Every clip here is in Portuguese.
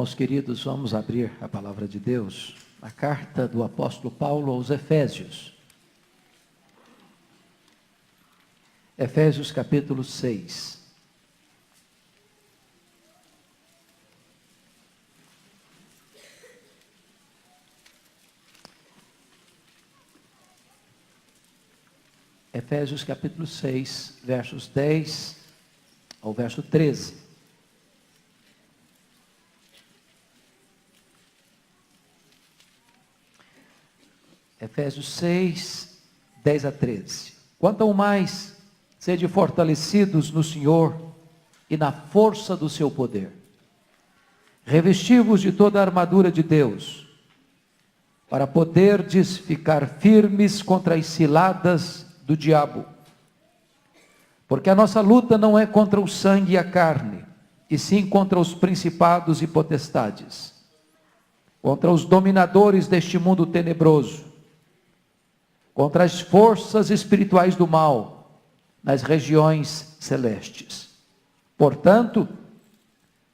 Irmãos queridos, vamos abrir a palavra de Deus, a carta do apóstolo Paulo aos Efésios. Efésios capítulo 6. Efésios capítulo 6, versos 10 ao verso 13. Efésios 6, 10 a 13. Quanto ao mais, sede fortalecidos no Senhor e na força do seu poder. Revesti-vos de toda a armadura de Deus, para poderdes ficar firmes contra as ciladas do diabo. Porque a nossa luta não é contra o sangue e a carne, e sim contra os principados e potestades, contra os dominadores deste mundo tenebroso, contra as forças espirituais do mal, nas regiões celestes. Portanto,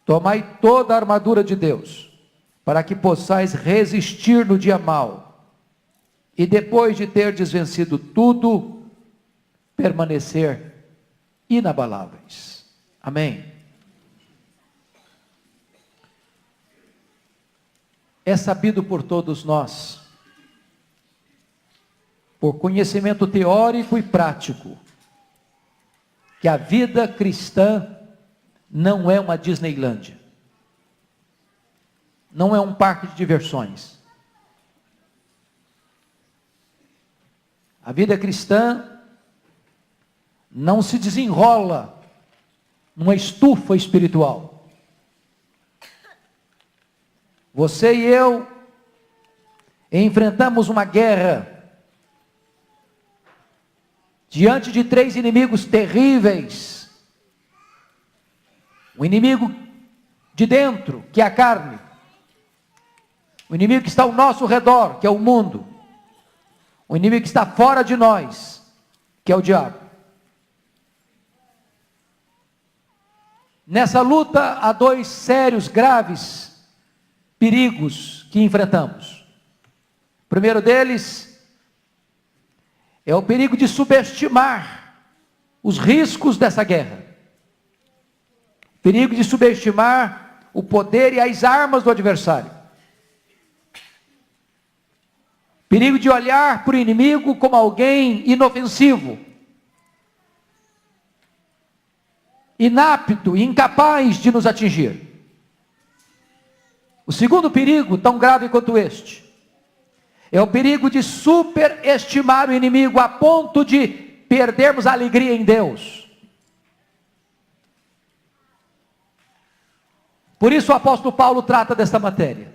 tomai toda a armadura de Deus, para que possais resistir no dia mau, e depois de terdes vencido tudo, permanecer inabaláveis. Amém. É sabido por todos nós, por conhecimento teórico e prático, que a vida cristã não é uma Disneylândia, não é um parque de diversões. A vida cristã não se desenrola numa estufa espiritual. Você e eu enfrentamos uma guerra diante de 3 inimigos terríveis. O inimigo de dentro, que é a carne. O inimigo que está ao nosso redor, que é o mundo. O inimigo que está fora de nós, que é o diabo. Nessa luta há 2 sérios, graves perigos que enfrentamos. O primeiro deles é o perigo de subestimar os riscos dessa guerra. O perigo de subestimar o poder e as armas do adversário. O perigo de olhar para o inimigo como alguém inofensivo, inapto e incapaz de nos atingir. O segundo perigo, tão grave quanto este, é o perigo de superestimar o inimigo a ponto de perdermos a alegria em Deus. Por isso o apóstolo Paulo trata desta matéria,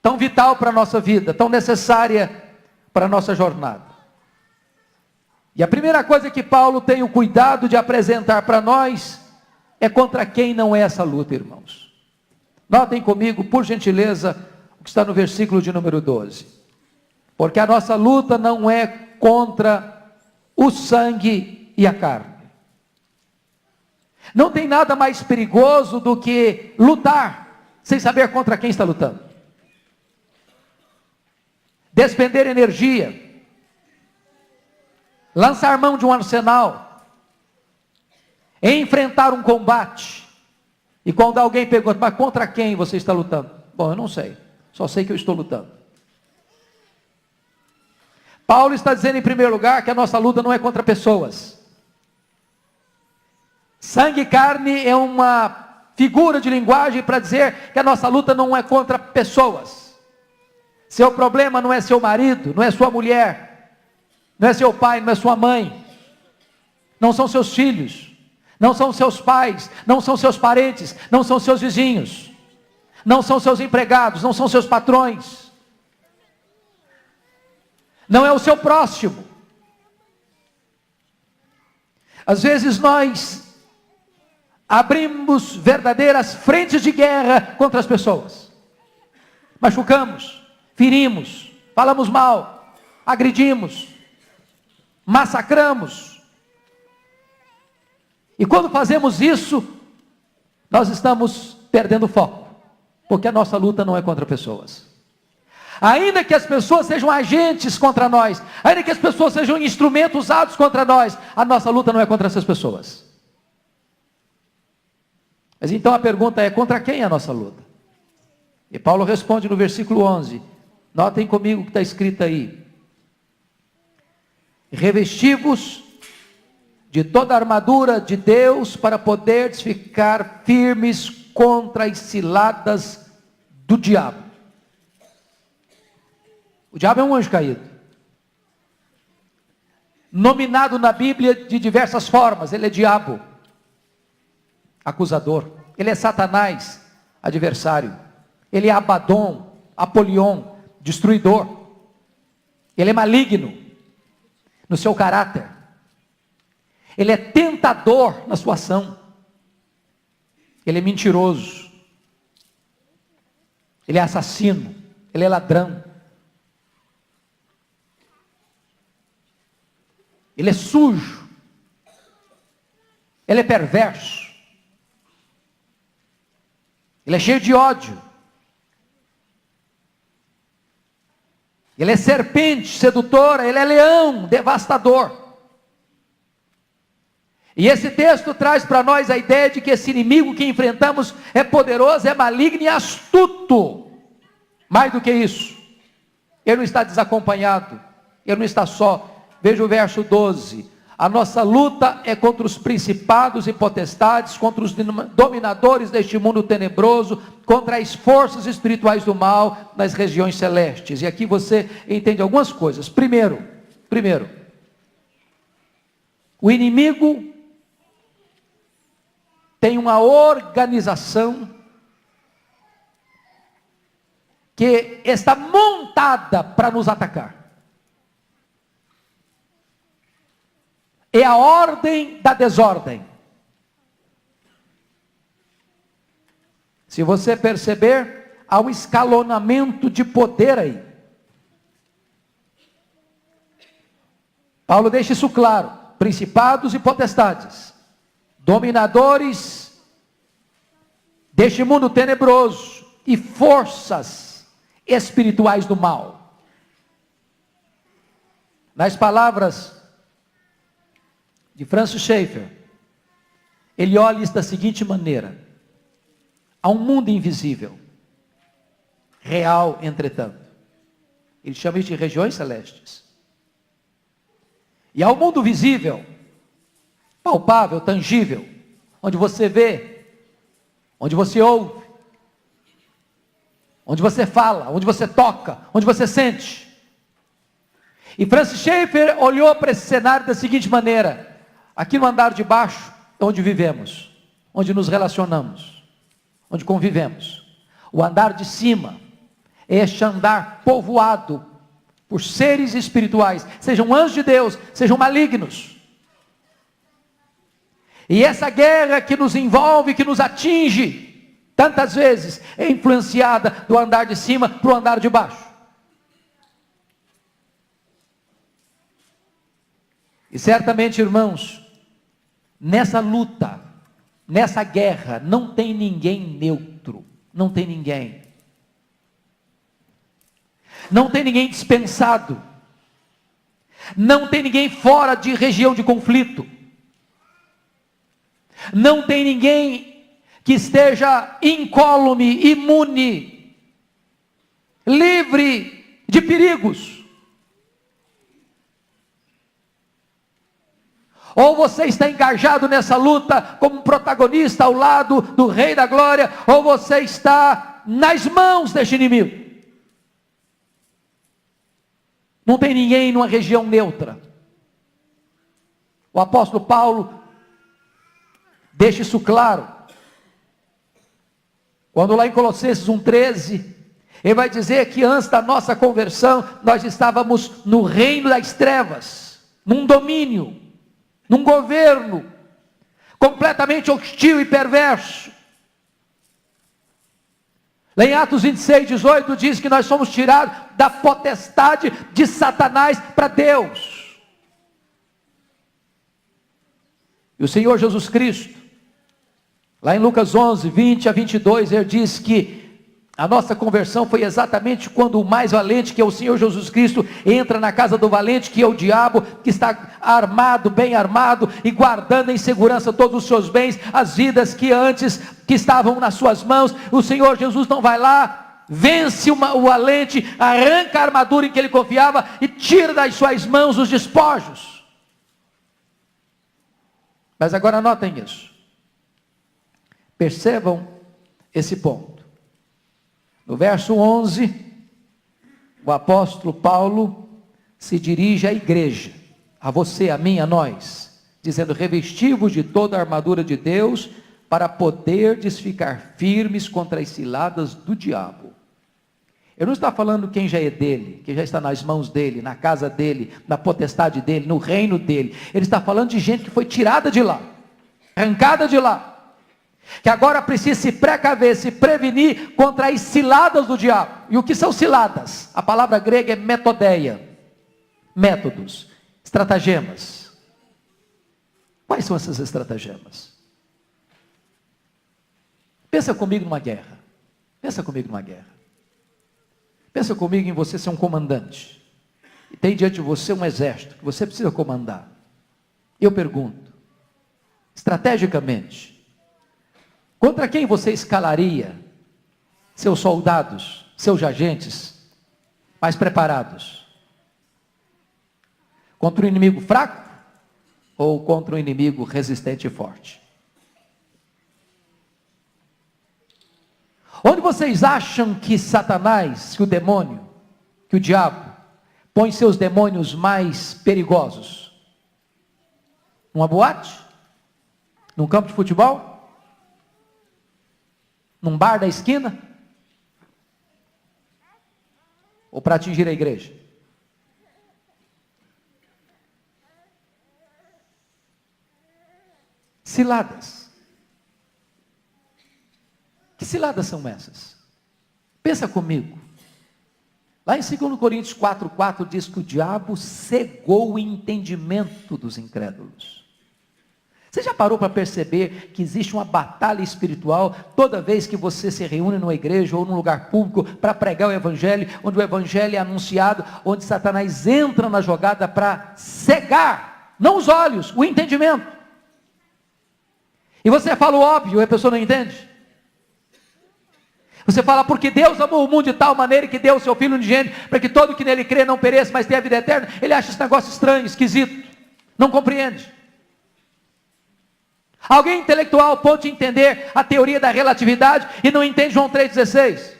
tão vital para a nossa vida, tão necessária para a nossa jornada. E a primeira coisa que Paulo tem o cuidado de apresentar para nós é contra quem não é essa luta, irmãos. Notem comigo, por gentileza, o que está no versículo de número 12. Porque a nossa luta não é contra o sangue e a carne. Não tem nada mais perigoso do que lutar sem saber contra quem está lutando. Despender energia, lançar mão de um arsenal, enfrentar um combate, e quando alguém pergunta, mas contra quem você está lutando? Bom, eu não sei, só sei que eu estou lutando. Paulo está dizendo em primeiro lugar que a nossa luta não é contra pessoas. Sangue e carne é uma figura de linguagem para dizer que a nossa luta não é contra pessoas. Seu problema não é seu marido, não é sua mulher, não é seu pai, não é sua mãe, não são seus filhos, não são seus pais, não são seus parentes, não são seus vizinhos, não são seus empregados, não são seus patrões, não é o seu próximo. Às vezes nós abrimos verdadeiras frentes de guerra contra as pessoas, machucamos, ferimos, falamos mal, agredimos, massacramos. E quando fazemos isso, nós estamos perdendo o foco. Porque a nossa luta não é contra pessoas. Ainda que as pessoas sejam agentes contra nós, ainda que as pessoas sejam instrumentos usados contra nós, a nossa luta não é contra essas pessoas. Mas então a pergunta é: contra quem é a nossa luta? E Paulo responde no versículo 11, notem comigo o que está escrito aí: revesti-vos de toda a armadura de Deus, para poderes ficar firmes contra as ciladas do diabo. O diabo é um anjo caído, nominado na Bíblia de diversas formas. Ele é diabo, acusador. Ele é Satanás, adversário. Ele é Abaddon, Apolion, destruidor. Ele é maligno no seu caráter. Ele é tentador na sua ação. Ele é mentiroso. Ele é assassino. Ele é ladrão. Ele é sujo. Ele é perverso. Ele é cheio de ódio. Ele é serpente sedutora. Ele é leão devastador. E esse texto traz para nós a ideia de que esse inimigo que enfrentamos é poderoso, é maligno e astuto. Mais do que isso, ele não está desacompanhado, ele não está só. Veja o verso 12: a nossa luta é contra os principados e potestades, contra os dominadores deste mundo tenebroso, contra as forças espirituais do mal nas regiões celestes. E aqui você entende algumas coisas. Primeiro, o inimigo tem uma organização que está montada para nos atacar. É a ordem da desordem. Se você perceber, há um escalonamento de poder aí. Paulo deixa isso claro: principados e potestades, dominadores deste mundo tenebroso e forças espirituais do mal. Nas palavras de Francis Schaeffer, ele olha isso da seguinte maneira: há um mundo invisível, real, entretanto. Ele chama isso de regiões celestes. E há um mundo visível, palpável, tangível, onde você vê, onde você ouve, onde você fala, onde você toca, onde você sente. E Francis Schaeffer olhou para esse cenário da seguinte maneira: aqui no andar de baixo é onde vivemos, onde nos relacionamos, onde convivemos. O andar de cima é este andar povoado por seres espirituais, sejam anjos de Deus, sejam malignos. E essa guerra que nos envolve, que nos atinge, tantas vezes é influenciada do andar de cima para o andar de baixo. E certamente, irmãos, nessa luta, nessa guerra, não tem ninguém neutro, não tem ninguém. Não tem ninguém dispensado, não tem ninguém fora de região de conflito, não tem ninguém que esteja incólume, imune, livre de perigos. Ou você está engajado nessa luta como protagonista ao lado do Rei da Glória, ou você está nas mãos deste inimigo. Não tem ninguém numa região neutra. O apóstolo Paulo deixa isso claro, quando lá em Colossenses 1,13, ele vai dizer que antes da nossa conversão, nós estávamos no reino das trevas, num domínio, num governo, completamente hostil e perverso. Lá em Atos 26:18 diz que nós somos tirados da potestade de Satanás para Deus. E o Senhor Jesus Cristo, lá em Lucas 11:20 a 22, ele diz que A nossa conversão foi exatamente quando o mais valente, que é o Senhor Jesus Cristo, entra na casa do valente, que é o diabo, que está armado, bem armado, e guardando em segurança todos os seus bens, as vidas que antes que estavam nas suas mãos. O Senhor Jesus não vai lá, vence o valente, arranca a armadura em que ele confiava e tira das suas mãos os despojos. Mas agora notem isso. Percebam esse ponto. No verso 11, o apóstolo Paulo se dirige à igreja, a você, a mim, a nós, dizendo: revesti-vos de toda a armadura de Deus, para poderdes ficar firmes contra as ciladas do diabo. Ele não está falando quem já é dele, quem já está nas mãos dele, na casa dele, na potestade dele, no reino dele. Ele está falando de gente que foi tirada de lá, arrancada de lá, que agora precisa se precaver, se prevenir contra as ciladas do diabo. E o que são ciladas? A palavra grega é metodeia, métodos, estratagemas. Quais são essas estratagemas? Pensa comigo numa guerra. Pensa comigo numa guerra. Pensa comigo em você ser um comandante. E tem diante de você um exército que você precisa comandar. Eu pergunto, estrategicamente, contra quem você escalaria seus soldados, seus agentes mais preparados? Contra um inimigo fraco ou contra um inimigo resistente e forte? Onde vocês acham que Satanás, que o demônio, que o diabo, põe seus demônios mais perigosos? Numa boate? Num campo de futebol? Num bar da esquina? Ou para atingir a igreja? Ciladas. Que ciladas são essas? Pensa comigo. Lá em 2 Coríntios 4,4 diz que o diabo cegou o entendimento dos incrédulos. Você já parou para perceber que existe uma batalha espiritual toda vez que você se reúne numa igreja ou num lugar público para pregar o evangelho, onde o evangelho é anunciado, onde Satanás entra na jogada para cegar, não os olhos, o entendimento. E você fala o óbvio e a pessoa não entende. Você fala: porque Deus amou o mundo de tal maneira que deu o seu Filho unigênito, para que todo que nele crê não pereça, mas tenha a vida eterna. Ele acha esse negócio estranho, esquisito, não compreende. Alguém intelectual pode entender a teoria da relatividade e não entende João 3,16.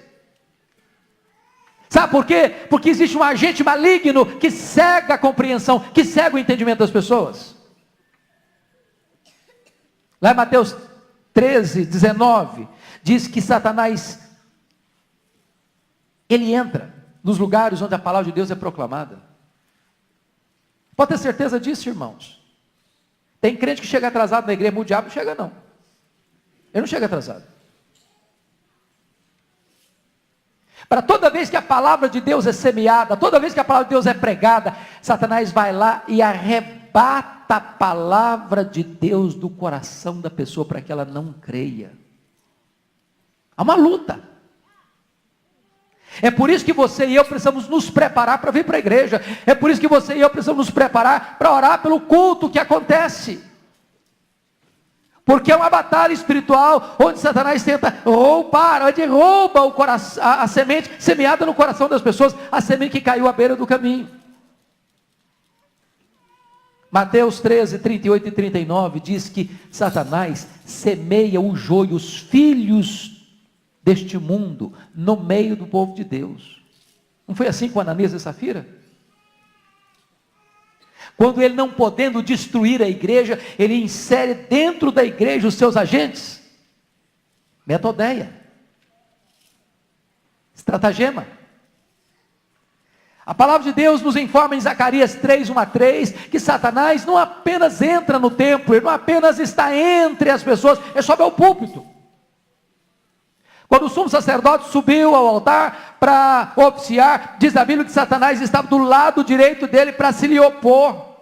Sabe por quê? Porque existe um agente maligno que cega a compreensão, que cega o entendimento das pessoas. Lá em Mateus 13:19, diz que Satanás, ele entra nos lugares onde a palavra de Deus é proclamada. Pode ter certeza disso, irmãos. Tem crente que chega atrasado na igreja, mas o diabo não chega não. Ele não chega atrasado. Para toda vez que a palavra de Deus é semeada, toda vez que a palavra de Deus é pregada, Satanás vai lá e arrebata a palavra de Deus do coração da pessoa para que ela não creia. Há uma luta. É por isso que você e eu precisamos nos preparar para vir para a igreja. É por isso que você e eu precisamos nos preparar para orar pelo culto que acontece. Porque é uma batalha espiritual onde Satanás tenta roubar, onde rouba o coração, a semente semeada no coração das pessoas, a semente que caiu à beira do caminho. Mateus 13, 38 e 39 diz que Satanás semeia o joio, os filhos deste mundo, no meio do povo de Deus. Não foi assim com Ananias e Safira? Quando ele, não podendo destruir a igreja, ele insere dentro da igreja os seus agentes. Metodeia. Estratagema. A palavra de Deus nos informa em Zacarias 3:1-3, que Satanás não apenas entra no templo, ele não apenas está entre as pessoas, ele sobe ao púlpito. Quando o sumo sacerdote subiu ao altar para oficiar, diz a Bíblia que Satanás estava do lado direito dele para se lhe opor.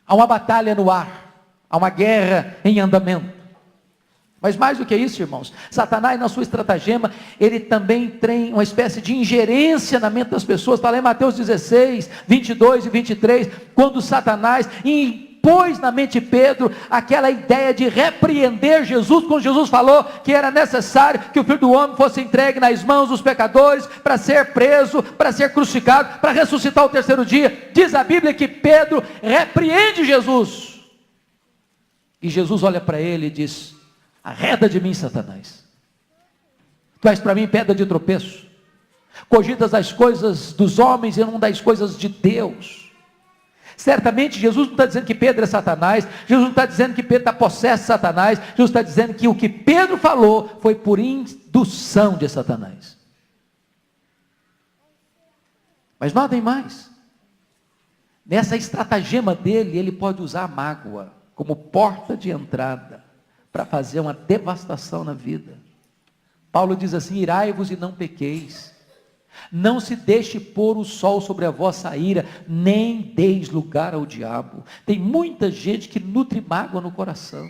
Há uma batalha no ar, há uma guerra em andamento. Mas mais do que isso, irmãos, Satanás, na sua estratagema, ele também tem uma espécie de ingerência na mente das pessoas. Está lá em Mateus 16, 22 e 23, quando Satanás impôs na mente de Pedro aquela ideia de repreender Jesus, quando Jesus falou que era necessário que o Filho do Homem fosse entregue nas mãos dos pecadores, para ser preso, para ser crucificado, para ressuscitar ao terceiro dia. Diz a Bíblia que Pedro repreende Jesus. E Jesus olha para ele e diz: arreda de mim, Satanás. Tu és para mim pedra de tropeço. Cogitas das coisas dos homens e não das coisas de Deus. Certamente Jesus não está dizendo que Pedro é Satanás. Jesus não está dizendo que Pedro está possesso de Satanás. Jesus está dizendo que o que Pedro falou foi por indução de Satanás. Mas notem mais. Nessa estratagema dele, ele pode usar a mágoa como porta de entrada para fazer uma devastação na vida. Paulo diz assim: irai-vos e não pequeis. Não se deixe pôr o sol sobre a vossa ira, nem deis lugar ao diabo. Tem muita gente que nutre mágoa no coração,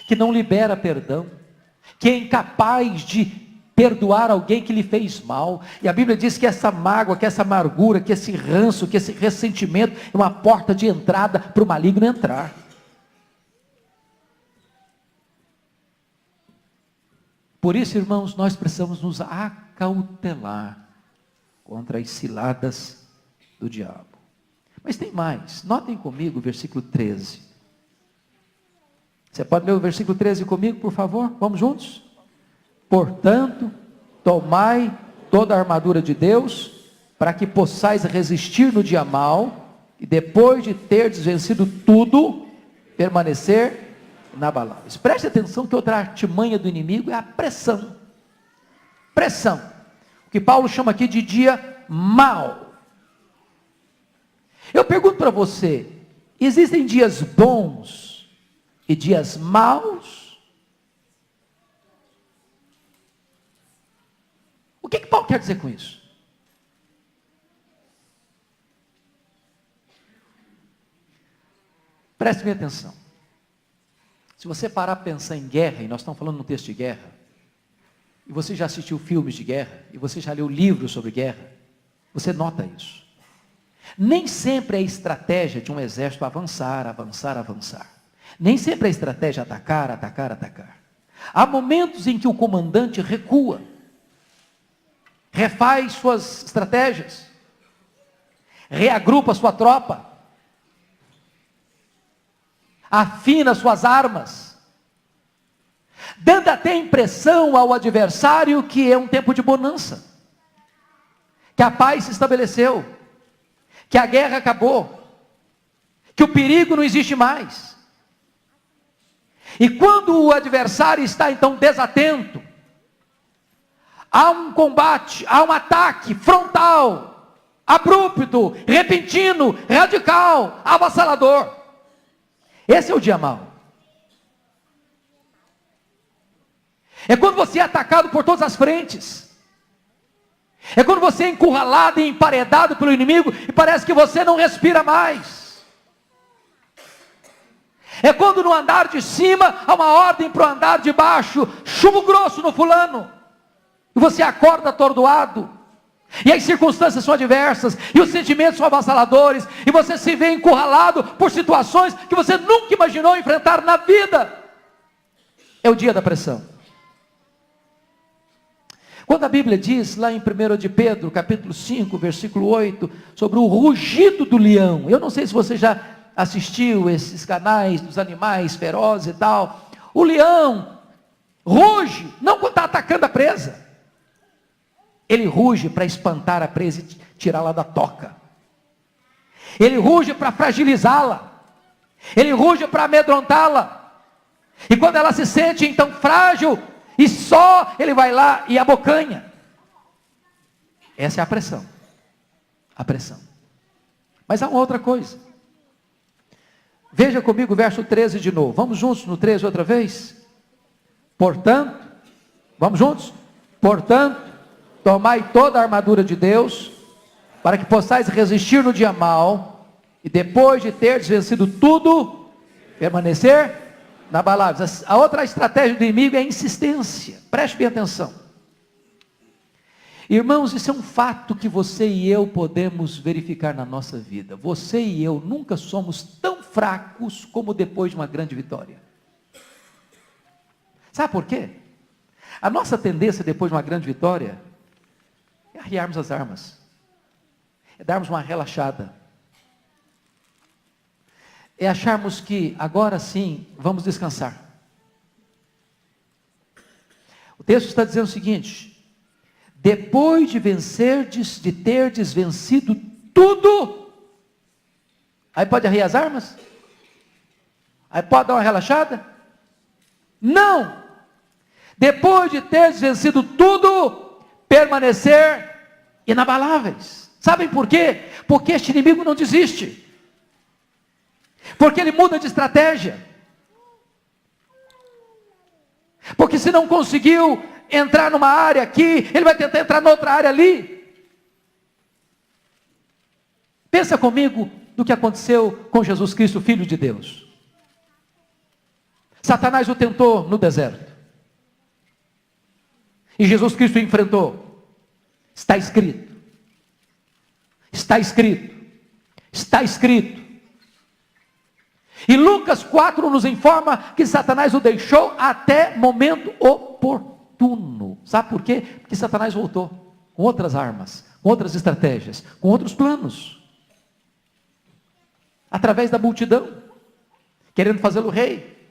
que não libera perdão, que é incapaz de perdoar alguém que lhe fez mal. E a Bíblia diz que essa mágoa, que essa amargura, que esse ranço, que esse ressentimento é uma porta de entrada para o maligno entrar. Por isso, irmãos, nós precisamos nos acautelar contra as ciladas do diabo. Mas tem mais. Notem comigo o versículo 13. Você pode ler o versículo 13 comigo, por favor? Vamos juntos? Portanto, tomai toda a armadura de Deus, para que possais resistir no dia mau, e depois de terdes vencido tudo, permanecer inabaláveis. Preste atenção que outra artimanha do inimigo é a pressão. Pressão. O que Paulo chama aqui de dia mau. Eu pergunto para você: existem dias bons e dias maus? O que Paulo quer dizer com isso? Preste minha atenção. Se você parar para pensar em guerra, e nós estamos falando num texto de guerra, e você já assistiu filmes de guerra, e você já leu livros sobre guerra, você nota isso. Nem sempre é a estratégia de um exército avançar, avançar, avançar. Nem sempre é a estratégia atacar, atacar, atacar. Há momentos em que o comandante recua, refaz suas estratégias, reagrupa sua tropa, afina suas armas, dando até impressão ao adversário que é um tempo de bonança, que a paz se estabeleceu, que a guerra acabou, que o perigo não existe mais. E quando o adversário está então desatento, há um combate, há um ataque frontal, abrupto, repentino, radical, avassalador. Esse é o dia mau. É quando você é atacado por todas as frentes. É quando você é encurralado e emparedado pelo inimigo e parece que você não respira mais. É quando no andar de cima há uma ordem para o andar de baixo: chumbo grosso no fulano. E você acorda atordoado. E as circunstâncias são adversas, e os sentimentos são avassaladores, e você se vê encurralado por situações que você nunca imaginou enfrentar na vida. É o dia da pressão. Quando a Bíblia diz lá em 1 de Pedro, capítulo 5, versículo 8, sobre o rugido do leão, eu não sei se você já assistiu esses canais dos animais ferozes e tal. O leão ruge, não quando está atacando a presa. Ele ruge para espantar a presa e tirá-la da toca. Ele ruge para fragilizá-la. Ele ruge para amedrontá-la. E quando ela se sente então frágil e só, ele vai lá e abocanha. Essa é a pressão. A pressão. Mas há uma outra coisa. Veja comigo o verso 13 de novo. Vamos juntos no 13 outra vez? Portanto, vamos juntos? Portanto, tomai toda a armadura de Deus, para que possais resistir no dia mau, e depois de teres vencido tudo, permanecer inabaláveis. A outra estratégia do inimigo é a insistência. Preste bem atenção. Irmãos, isso é um fato que você e eu podemos verificar na nossa vida. Você e eu nunca somos tão fracos como depois de uma grande vitória. Sabe por quê? A nossa tendência depois de uma grande vitória é arriarmos as armas, é darmos uma relaxada, é acharmos que agora sim vamos descansar. O texto está dizendo o seguinte: depois de vencerdes, de terdes vencido tudo, aí pode arriar as armas? Aí pode dar uma relaxada? Não! Depois de terdes vencido tudo, permanecer inabaláveis. Sabem por quê? Porque este inimigo não desiste. Porque ele muda de estratégia. Porque se não conseguiu entrar numa área aqui, ele vai tentar entrar noutra área ali. Pensa comigo no que aconteceu com Jesus Cristo, Filho de Deus. Satanás o tentou no deserto. E Jesus Cristo o enfrentou. Está escrito. Está escrito. Está escrito. E Lucas 4 nos informa que Satanás o deixou até momento oportuno. Sabe por quê? Porque Satanás voltou com outras armas, com outras estratégias, com outros planos. Através da multidão, querendo fazê-lo rei.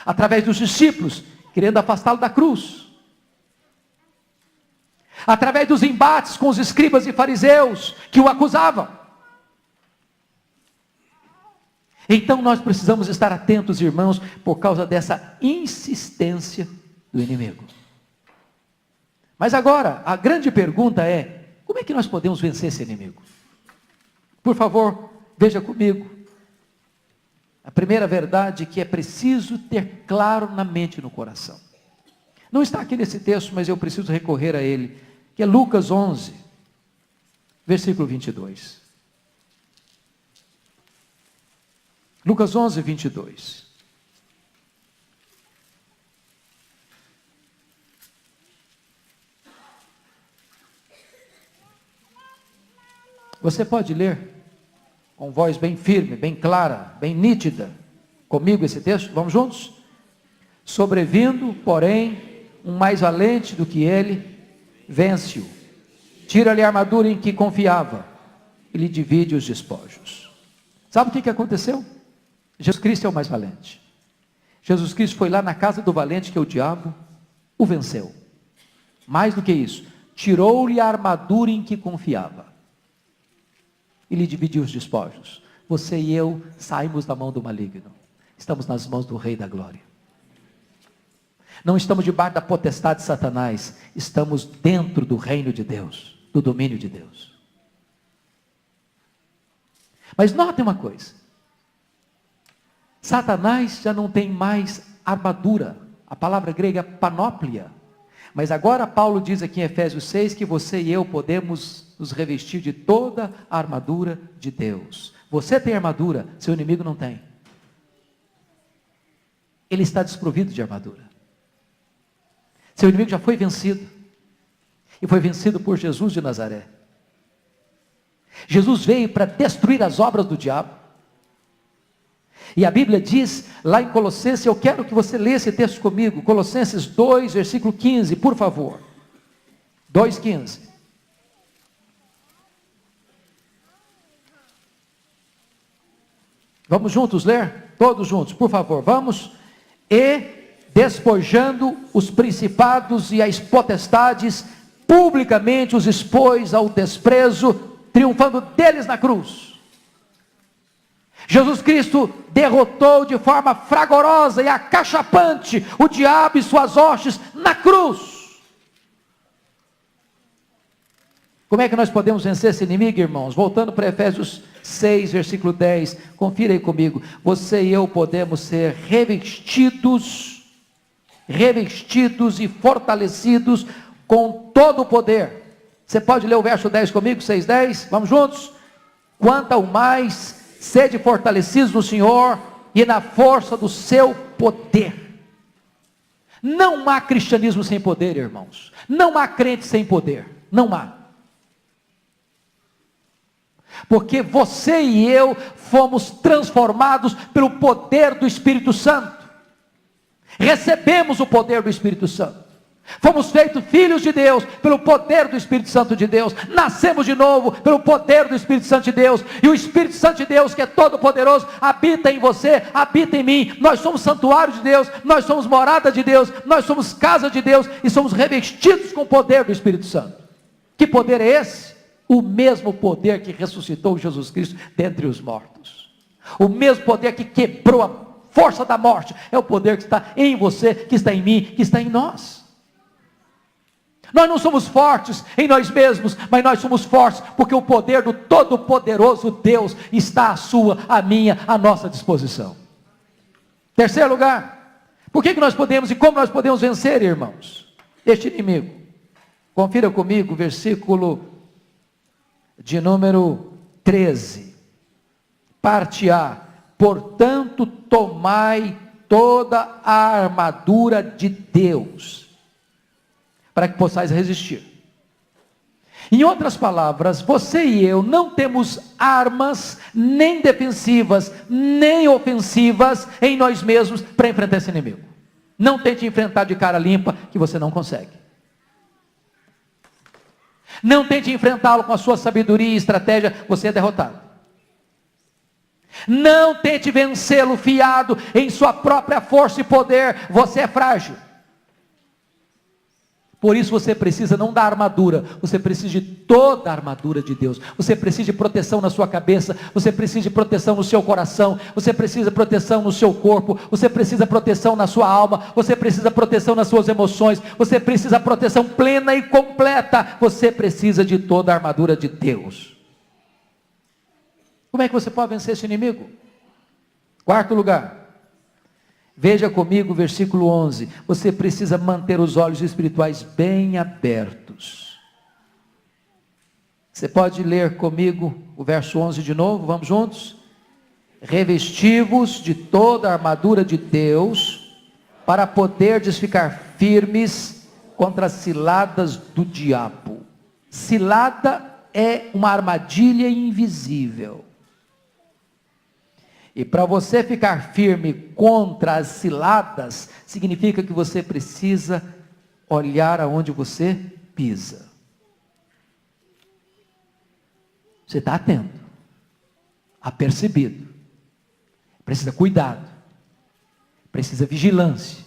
Através dos discípulos, querendo afastá-lo da cruz. Através dos embates com os escribas e fariseus, que o acusavam. Então nós precisamos estar atentos, irmãos, por causa dessa insistência do inimigo. Mas agora, a grande pergunta é: como é que nós podemos vencer esse inimigo? Por favor, veja comigo. A primeira verdade que é preciso ter claro na mente e no coração. Não está aqui nesse texto, mas eu preciso recorrer a ele, que é Lucas 11, versículo 22. Lucas 11, 22. Você pode ler com voz bem firme, bem clara, bem nítida, comigo esse texto? Vamos juntos? Sobrevindo, porém, um mais valente do que ele, vence-o, tira-lhe a armadura em que confiava e lhe divide os despojos. Sabe o que aconteceu? Jesus Cristo é o mais valente. Jesus Cristo foi lá na casa do valente, que é o diabo, o venceu. Mais do que isso, tirou-lhe a armadura em que confiava e lhe dividiu os despojos. Você e eu saímos da mão do maligno, estamos nas mãos do Rei da Glória. Não estamos debaixo da potestade de Satanás, estamos dentro do reino de Deus, do domínio de Deus. Mas notem uma coisa: Satanás já não tem mais armadura, a palavra grega é panóplia. Mas agora Paulo diz aqui em Efésios 6 que você e eu podemos nos revestir de toda a armadura de Deus. Você tem armadura, seu inimigo não tem. Ele está desprovido de armadura. Seu inimigo já foi vencido. E foi vencido por Jesus de Nazaré. Jesus veio para destruir as obras do diabo. E a Bíblia diz lá em Colossenses, eu quero que você leia esse texto comigo, Colossenses 2, versículo 15, por favor. 2,15. Vamos juntos ler? Todos juntos, por favor, vamos. E despojando os principados e as potestades, publicamente os expôs ao desprezo, triunfando deles na cruz. Jesus Cristo derrotou de forma fragorosa e acachapante o diabo e suas hostes na cruz. Como é que nós podemos vencer esse inimigo, irmãos? Voltando para Efésios 6, versículo 10, confira aí comigo. Você e eu podemos ser revestidos e fortalecidos com todo o poder. Você pode ler o verso 10 comigo, 6:10? Vamos juntos? Quanto ao mais, sede fortalecidos no Senhor e na força do seu poder. Não há cristianismo sem poder, irmãos. Não há crente sem poder. Não há. Porque você e eu fomos transformados pelo poder do Espírito Santo. Recebemos o poder do Espírito Santo. Fomos feitos filhos de Deus pelo poder do Espírito Santo de Deus. Nascemos de novo pelo poder do Espírito Santo de Deus. E o Espírito Santo de Deus, que é todo poderoso, habita em você, habita em mim. Nós somos santuário de Deus, nós somos morada de Deus, nós somos casa de Deus e somos revestidos com o poder do Espírito Santo. Que poder é esse? O mesmo poder que ressuscitou Jesus Cristo dentre os mortos. O mesmo poder que quebrou a força da morte. É o poder que está em você, que está em mim, que está em nós. Nós não somos fortes em nós mesmos, mas nós somos fortes porque o poder do Todo-Poderoso Deus está à sua, à minha, à nossa disposição. Terceiro lugar, por que nós podemos e como nós podemos vencer, irmãos, este inimigo? Confira comigo o versículo de número 13, parte A. Portanto, tomai toda a armadura de Deus, para que possais resistir. Em outras palavras, você e eu não temos armas nem defensivas, nem ofensivas em nós mesmos para enfrentar esse inimigo. Não tente enfrentar de cara limpa, que você não consegue. Não tente enfrentá-lo com a sua sabedoria e estratégia, você é derrotado. Não tente vencê-lo fiado em sua própria força e poder, você é frágil. Por isso você precisa não da armadura, você precisa de toda a armadura de Deus. Você precisa de proteção na sua cabeça, você precisa de proteção no seu coração, você precisa de proteção no seu corpo, você precisa de proteção na sua alma, você precisa de proteção nas suas emoções, você precisa de proteção plena e completa. Você precisa de toda a armadura de Deus. Como é que você pode vencer esse inimigo? Quarto lugar. Veja comigo o versículo 11. Você precisa manter os olhos espirituais bem abertos. Você pode ler comigo o verso 11 de novo? Vamos juntos? Revesti-vos de toda a armadura de Deus, para poderdes ficar firmes contra as ciladas do diabo. Cilada é uma armadilha invisível. E para você ficar firme contra as ciladas, significa que você precisa olhar aonde você pisa. Você está atento, apercebido, precisa cuidado, precisa vigilância,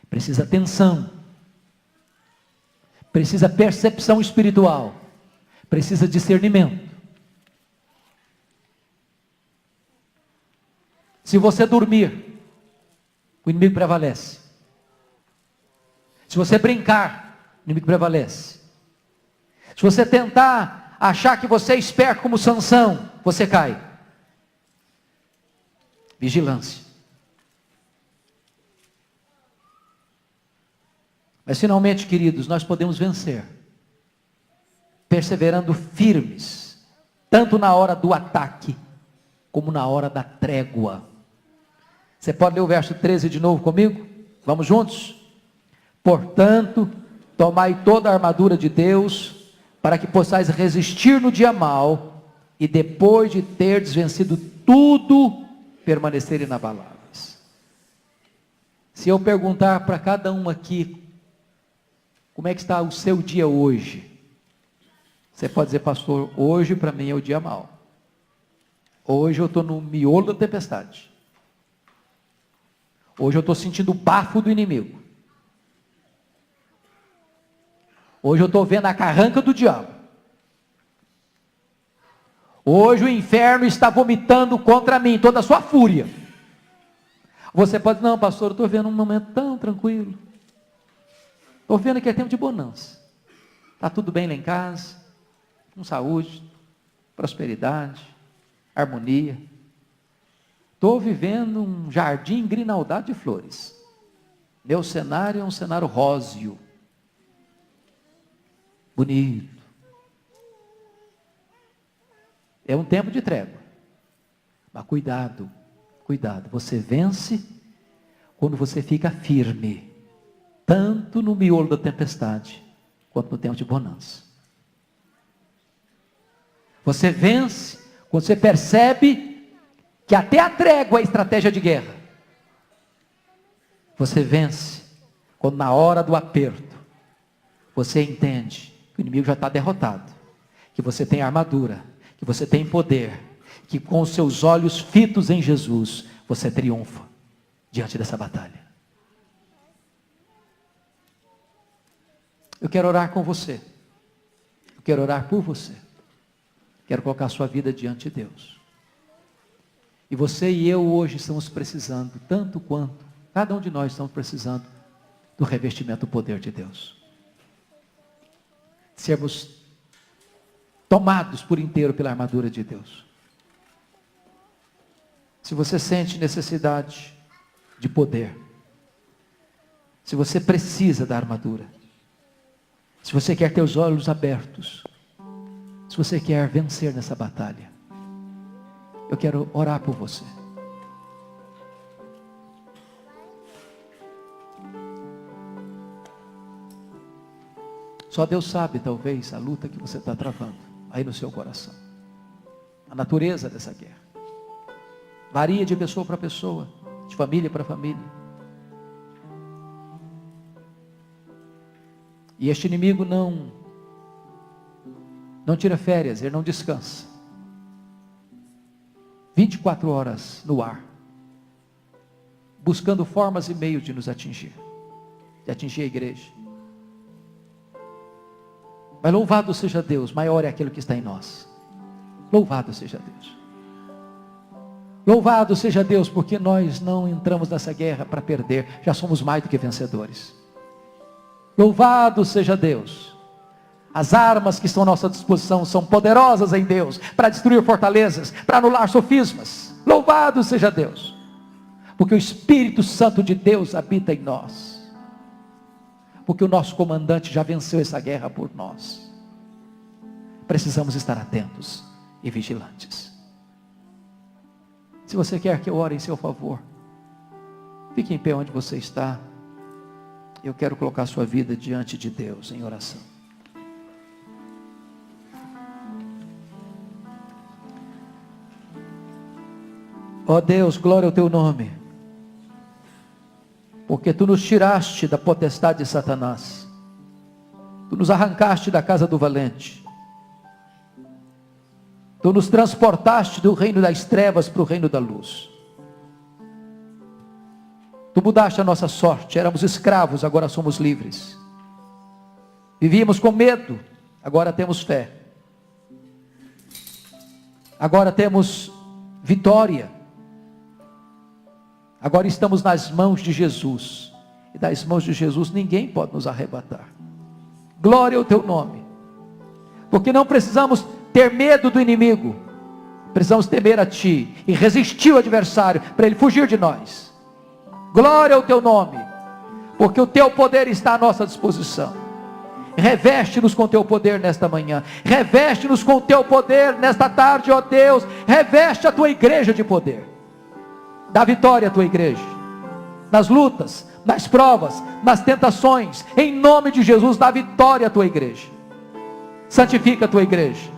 precisa atenção, precisa percepção espiritual, precisa discernimento. Se você dormir, o inimigo prevalece. Se você brincar, o inimigo prevalece. Se você tentar achar que você é esperto como Sansão, você cai. Vigilância. Mas finalmente, queridos, nós podemos vencer, perseverando firmes, tanto na hora do ataque, como na hora da trégua. Você pode ler o verso 13 de novo comigo? Vamos juntos? Portanto, tomai toda a armadura de Deus, para que possais resistir no dia mau, e depois de terdes vencido tudo, permanecer inabaláveis. Se eu perguntar para cada um aqui, como é que está o seu dia hoje? Você pode dizer, pastor, hoje para mim é o dia mau. Hoje eu estou no miolo da tempestade. Hoje eu estou sentindo o bafo do inimigo. Hoje eu estou vendo a carranca do diabo. Hoje o inferno está vomitando contra mim, toda a sua fúria. Você pode, não pastor, eu estou vendo um momento tão tranquilo. Estou vendo que é tempo de bonança. Está tudo bem lá em casa, com saúde, prosperidade, harmonia. Estou vivendo um jardim grinaldado de flores. Meu cenário é um cenário róseo. Bonito. É um tempo de trégua. Mas cuidado Cuidado, você vence quando você fica firme, tanto no miolo da tempestade, quanto no tempo de bonança. Você vence quando você percebe que até a trégua é estratégia de guerra. Você vence quando na hora do aperto, você entende que o inimigo já está derrotado, que você tem armadura, que você tem poder, que com os seus olhos fitos em Jesus, você triunfa diante dessa batalha. Eu quero orar com você. Eu quero orar por você. Quero colocar a sua vida diante de Deus. E você e eu hoje estamos precisando, tanto quanto, cada um de nós estamos precisando do revestimento do poder de Deus. Sermos tomados por inteiro pela armadura de Deus. Se você sente necessidade de poder, se você precisa da armadura, se você quer ter os olhos abertos, se você quer vencer nessa batalha, eu quero orar por você. Só Deus sabe, talvez, a luta que você está travando aí no seu coração. A natureza dessa guerra. Varia de pessoa para pessoa, de família para família. E este inimigo não tira férias, ele não descansa. 24 horas no ar, buscando formas e meios de nos atingir, de atingir a igreja. Mas louvado seja Deus, maior é aquele que está em nós. Louvado seja Deus. Louvado seja Deus, porque nós não entramos nessa guerra para perder, já somos mais do que vencedores. Louvado seja Deus. As armas que estão à nossa disposição são poderosas em Deus, para destruir fortalezas, para anular sofismas. Louvado seja Deus, porque o Espírito Santo de Deus habita em nós. Porque o nosso comandante já venceu essa guerra por nós. Precisamos estar atentos e vigilantes. Se você quer que eu ore em seu favor, fique em pé onde você está. Eu quero colocar a sua vida diante de Deus em oração. Ó Deus, glória ao teu nome. Porque tu nos tiraste da potestade de Satanás. Tu nos arrancaste da casa do valente. Tu nos transportaste do reino das trevas para o reino da luz. Tu mudaste a nossa sorte. Éramos escravos, agora somos livres. Vivíamos com medo, agora temos fé. Agora temos vitória. Agora estamos nas mãos de Jesus. E das mãos de Jesus ninguém pode nos arrebatar. Glória ao teu nome. Porque não precisamos ter medo do inimigo. Precisamos temer a ti e resistir ao adversário para ele fugir de nós. Glória ao teu nome. Porque o teu poder está à nossa disposição. Reveste-nos com teu poder nesta manhã. Reveste-nos com teu poder nesta tarde, ó Deus. Reveste a tua igreja de poder. Dá vitória à tua igreja, nas lutas, nas provas, nas tentações, em nome de Jesus, dá vitória à tua igreja. Santifica a tua igreja,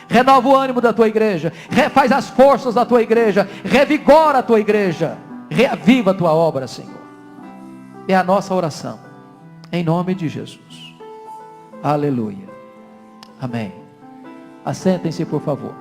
renova o ânimo da tua igreja, refaz as forças da tua igreja, revigora a tua igreja, reaviva a tua obra, Senhor. É a nossa oração, em nome de Jesus. Aleluia. Amém. Assentem-se, por favor.